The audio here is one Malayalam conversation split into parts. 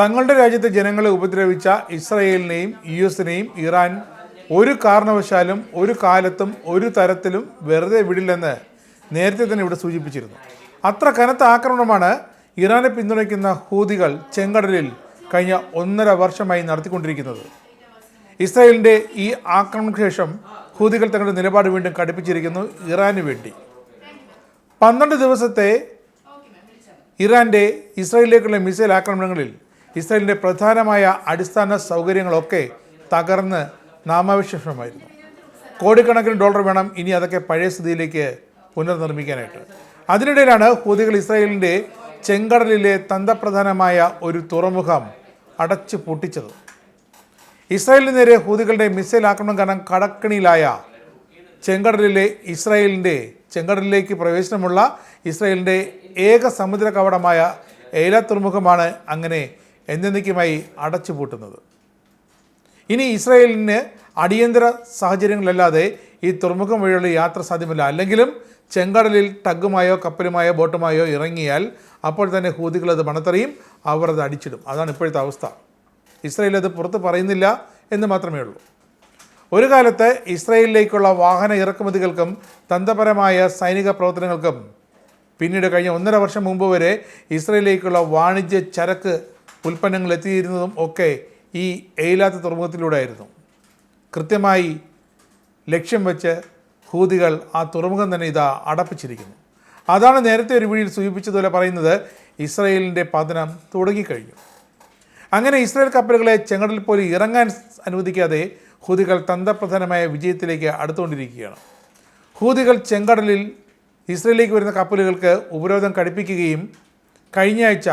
തങ്ങളുടെ രാജ്യത്തെ ജനങ്ങളെ ഉപദ്രവിച്ച ഇസ്രായേലിനെയും യുഎസിനെയും ഇറാൻ ഒരു കാരണവശാലും ഒരു കാലത്തും ഒരു തരത്തിലും വെറുതെ വിടില്ലെന്ന് നേരത്തെ തന്നെ ഇവിടെ സൂചിപ്പിച്ചിരുന്നു. അത്ര കനത്ത ആക്രമണമാണ് ഇറാനെ പിന്തുണയ്ക്കുന്ന ഹൂതികൾ ചെങ്കടലിൽ കഴിഞ്ഞ 1.5 വർഷമായി നടത്തിക്കൊണ്ടിരിക്കുന്നത്. ഇസ്രായേലിൻ്റെ ഈ ആക്രമണത്തിന് ശേഷം ഹൂതികൾ തങ്ങളുടെ നിലപാട് വീണ്ടും കടുപ്പിച്ചിരിക്കുന്നു ഇറാന് വേണ്ടി. 12 ദിവസത്തെ ഇറാൻ്റെ ഇസ്രായേലിലേക്കുള്ള മിസൈൽ ആക്രമണങ്ങളിൽ ഇസ്രായേലിൻ്റെ പ്രധാനമായ അടിസ്ഥാന സൗകര്യങ്ങളൊക്കെ തകർന്ന് നാമാവശേഷമായിരുന്നു. കോടിക്കണക്കിന് ഡോളർ വേണം ഇനി അതൊക്കെ പഴയ സ്ഥിതിയിലേക്ക് പുനർനിർമ്മിക്കാനായിട്ട്. അതിനിടയിലാണ് ഹൂതികൾ ഇസ്രായേലിൻ്റെ ചെങ്കടലിലെ തന്ത്രപ്രധാനമായ ഒരു തുറമുഖം അടച്ചു പൂട്ടിച്ചത്. ഇസ്രായേലിന് നേരെ ഹൂതികളുടെ മിസൈൽ ആക്രമണം കാരണം കടക്കണിയിലായ ചെങ്കടലിലേക്ക് പ്രവേശനമുള്ള ഇസ്രായേലിൻ്റെ ഏക സമുദ്ര കവാടമായ എയ്ലാത്ത് തുറമുഖമാണ് അങ്ങനെ എന്നേക്കുമായി അടച്ചുപൂട്ടുന്നത്. ഇനി ഇസ്രായേലിന് അടിയന്തര സാഹചര്യങ്ങളല്ലാതെ ഈ തുറമുഖം വഴിയുള്ള യാത്ര സാധ്യമല്ല. അല്ലെങ്കിലും ചെങ്കടലിൽ ടഗ്ഗുമായോ കപ്പലുമായോ ബോട്ടുമായോ ഇറങ്ങിയാൽ അപ്പോൾ തന്നെ ഹൂതികൾ അത് മണത്തറിയും, അവർ അത് അടിച്ചിടും. അതാണ് ഇപ്പോഴത്തെ അവസ്ഥ. ഇസ്രായേൽ അത് പുറത്ത് പറയുന്നില്ല എന്ന് മാത്രമേ ഉള്ളൂ. ഒരു കാലത്ത് ഇസ്രായേലിലേക്കുള്ള വാഹന ഇറക്കുമതികൾക്കും തന്ത്രപരമായ സൈനിക പ്രവർത്തനങ്ങൾക്കും പിന്നീട് കഴിഞ്ഞ 1.5 വർഷം മുമ്പ് വരെ ഇസ്രായേലിലേക്കുള്ള വാണിജ്യ ചരക്ക് ഉൽപ്പന്നങ്ങൾ എത്തിയിരുന്നതും ഒക്കെ ഈ എയ്ലാത്ത് തുറമുഖത്തിലൂടെ ആയിരുന്നു. കൃത്യമായി ലക്ഷ്യം വെച്ച് ഹൂതികൾ ആ തുറമുഖം തന്നെ ഇതാ അടപ്പിച്ചിരിക്കുന്നു. അതാണ് നേരത്തെ ഒരു വീഡിയോയിൽ സൂചിപ്പിച്ചതുപോലെ പറയുന്നത് ഇസ്രായേലിൻ്റെ പതനം തുടങ്ങിക്കഴിഞ്ഞു. അങ്ങനെ ഇസ്രായേൽ കപ്പലുകളെ ചെങ്കടലിൽ പോലും ഇറങ്ങാൻ അനുവദിക്കാതെ ഹൂതികൾ തന്ത്രപ്രധാനമായ വിജയത്തിലേക്ക് അടുത്തുകൊണ്ടിരിക്കുകയാണ്. ഹൂതികൾ ചെങ്കടലിൽ ഇസ്രായേലിലേക്ക് വരുന്ന കപ്പലുകൾക്ക് ഉപരോധം കടുപ്പിക്കുകയും കഴിഞ്ഞ ആഴ്ച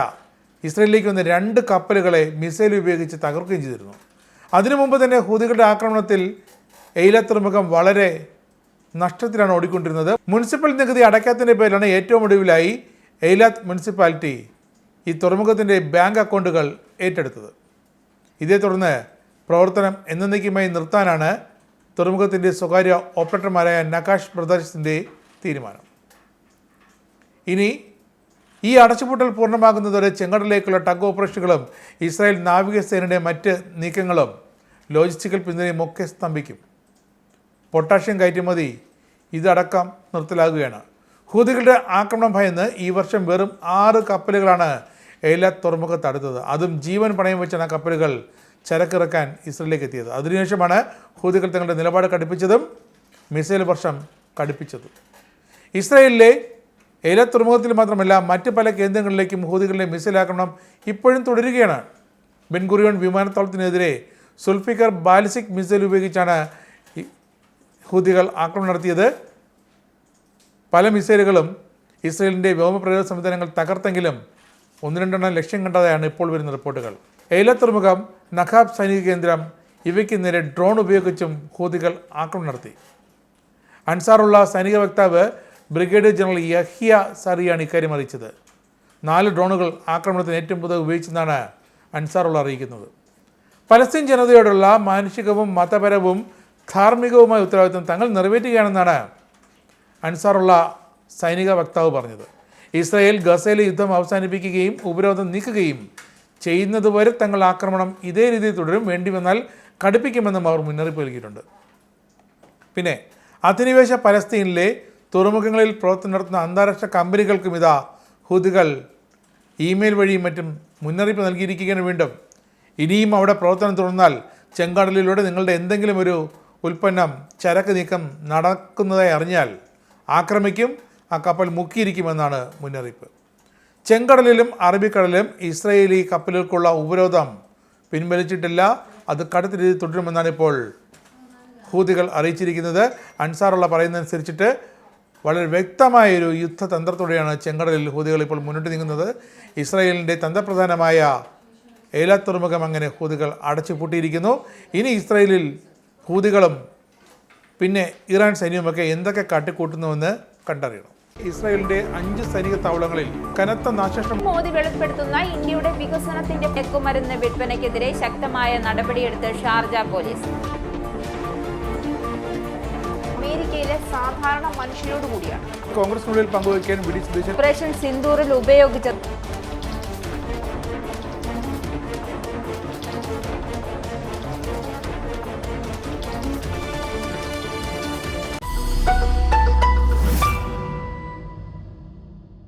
ഇസ്രായേലിലേക്ക് വന്ന 2 കപ്പലുകളെ മിസൈൽ ഉപയോഗിച്ച് തകർക്കുകയും ചെയ്തിരുന്നു. അതിനു മുമ്പ് തന്നെ ഹൂതികളുടെ ആക്രമണത്തിൽ എയ്ലാത്ത് തുറമുഖം വളരെ നഷ്ടത്തിലാണ് ഓടിക്കൊണ്ടിരുന്നത്. മുനിസിപ്പൽ നികുതി അടയ്ക്കാത്തതിൻ്റെ പേരിലാണ് ഏറ്റവും ഒടുവിലായി എയ്ലാത്ത് മുനിസിപ്പാലിറ്റി ഈ തുറമുഖത്തിൻ്റെ ബാങ്ക് അക്കൗണ്ടുകൾ ഏറ്റെടുത്തത്. ഇതേ തുടർന്ന് പ്രവർത്തനം എന്നേക്കുമായി നിർത്താനാണ് തുറമുഖത്തിൻ്റെ സ്വകാര്യ ഓപ്പറേറ്റർമാരായ നകാഷ് ബ്രദേഴ്സിൻ്റെ തീരുമാനം. ഇനി ഈ അടച്ചുപൂട്ടൽ പൂർണ്ണമാകുന്നതോടെ ചെങ്കടലിലേക്കുള്ള ടഗ് ഓപ്പറേഷനുകളും ഇസ്രായേൽ നാവികസേനയുടെ മറ്റ് നീക്കങ്ങളും ലോജിസ്റ്റിക്കൽ പിന്തുണയും ഒക്കെ സ്തംഭിക്കും. പൊട്ടാഷ്യം കയറ്റുമതി ഇതടക്കം നിർത്തലാകുകയാണ്. ഹൂതികളുടെ ആക്രമണം ഭയന്ന് ഈ വർഷം വെറും 6 കപ്പലുകളാണ് എയ്ലാത്ത് തുറമുഖത്ത് അടുത്തത്. അതും ജീവൻ പണയം വെച്ചാണ് ആ കപ്പലുകൾ ചരക്കിറക്കാൻ ഇസ്രായേലിലേക്ക് എത്തിയത്. അതിനുശേഷമാണ് ഹൂതികൾ തങ്ങളുടെ നിലപാട് കടുപ്പിച്ചതും മിസൈൽ വർഷം കടുപ്പിച്ചതും. ഇസ്രായേലിലെ എയ്ലാത്ത് തുറമുഖത്തിൽ മാത്രമല്ല മറ്റ് പല കേന്ദ്രങ്ങളിലേക്കും ഹൂതികളുടെ മിസൈൽ ആക്രമണം ഇപ്പോഴും തുടരുകയാണ്. ബെൻ ഗുറിയോൺ വിമാനത്താവളത്തിനെതിരെ സുൽഫിക്കർ ബാലിസ്റ്റിക് മിസൈൽ ഉപയോഗിച്ചാണ് ഹൂതികൾ ആക്രമണം നടത്തിയത്. പല മിസൈലുകളും ഇസ്രായേലിൻ്റെ വ്യോമപ്രതിരോധ സംവിധാനങ്ങൾ തകർത്തെങ്കിലും 1-2 ലക്ഷ്യം കണ്ടതായാണ് ഇപ്പോൾ വരുന്ന റിപ്പോർട്ടുകൾ. എയ്ലാത്ത് തുറമുഖം, നഖാബ് സൈനിക കേന്ദ്രം ഇവയ്ക്ക് നേരെ ഡ്രോൺ ഉപയോഗിച്ചും ഹൂതികൾ ആക്രമണം നടത്തി. അൻസാറുള്ള സൈനിക വക്താവ് ബ്രിഗേഡിയർ ജനറൽ യഹ്യ സാറിയാണ് ഇക്കാര്യം അറിയിച്ചത്. 4 ഡ്രോണുകൾ ആക്രമണത്തിന് ഏറ്റവും പുതിയ ഉപയോഗിച്ചെന്നാണ് അൻസാറുള്ള അറിയിക്കുന്നത്. പലസ്തീൻ ജനതയോടുള്ള മാനുഷികവും മതപരവും ധാർമ്മികവുമായ ഉത്തരവാദിത്വം തങ്ങൾ നിറവേറ്റുകയാണെന്നാണ് അൻസാറുള്ള സൈനിക വക്താവ് പറഞ്ഞത്. ഇസ്രായേൽ ഗസയിലെ യുദ്ധം അവസാനിപ്പിക്കുകയും ഉപരോധം നീക്കുകയും ചെയ്യുന്നതുവരെ തങ്ങൾ ആക്രമണം ഇതേ രീതിയിൽ തുടരും, വേണ്ടി വന്നാൽ കടുപ്പിക്കുമെന്നും അവർ മുന്നറിയിപ്പ് നൽകിയിട്ടുണ്ട്. പിന്നെ അധിനിവേശ പലസ്തീനിലെ തുറമുഖങ്ങളിൽ പ്രവർത്തനം നടത്തുന്ന അന്താരാഷ്ട്ര കമ്പനികൾക്കും ഇതാ ഹൂതികൾ ഇമെയിൽ വഴിയും മറ്റും മുന്നറിയിപ്പ് നൽകിയിരിക്കുകയാണ്. വീണ്ടും ഇനിയും അവിടെ പ്രവർത്തനം തുടർന്നാൽ ചെങ്കടലിലൂടെ നിങ്ങളുടെ എന്തെങ്കിലും ഒരു ഉൽപ്പന്നം ചരക്ക് നീക്കം നടക്കുന്നതായി അറിഞ്ഞാൽ ആക്രമിക്കും, ആ കപ്പൽ മുക്കിയിരിക്കുമെന്നാണ് മുന്നറിയിപ്പ്. ചെങ്കടലിലും അറബിക്കടലിലും ഇസ്രായേലി കപ്പലുകൾക്കുള്ള ഉപരോധം പിൻവലിച്ചിട്ടില്ല, അത് കടുത്ത രീതിയിൽ തുടരുമെന്നാണ് ഇപ്പോൾ ഹൂതികൾ അറിയിച്ചിരിക്കുന്നത്. അൻസാറുള്ള പറയുന്നതനുസരിച്ചിട്ട് വളരെ വ്യക്തമായൊരു യുദ്ധതന്ത്രത്തോടെയാണ് ചെങ്കടലിൽ ഹൂതികൾ ഇപ്പോൾ മുന്നോട്ട് നീങ്ങുന്നത്. ഇസ്രായേലിൻ്റെ തന്ത്രപ്രധാനമായ എയ്ലാത്ത് തുറമുഖം അങ്ങനെ ഹൂതികൾ അടച്ചുപൂട്ടിയിരിക്കുന്നു. ഇനി ഇസ്രായേലിൽ ഹൂതികളും പിന്നെ ഇറാൻ സൈന്യവുമൊക്കെ എന്തൊക്കെ കാട്ടിക്കൂട്ടുന്നുവെന്ന് കണ്ടറിയണം. ഇസ്രായേലിന്റെ 5 സൈനിക താവളങ്ങളിൽ കനത്ത നാശനഷ്ടം. മോദി വെളിപ്പെടുത്തുന്ന ഇന്ത്യയുടെ വികസനത്തിന്റെ മയക്കുമരുന്ന് വിൽപ്പനയ്ക്കെതിരെ ശക്തമായ നടപടിയെടുത്ത് ഷാർജ പോലീസ്. അമേരിക്കയിലെ സാധാരണ മനുഷ്യരോട് കൂടിയാണ് കോൺഗ്രസിനുള്ളിൽ പങ്കുവയ്ക്കാൻ ഓപ്പറേഷൻ സിന്ദൂറിൽ ഉപയോഗിച്ച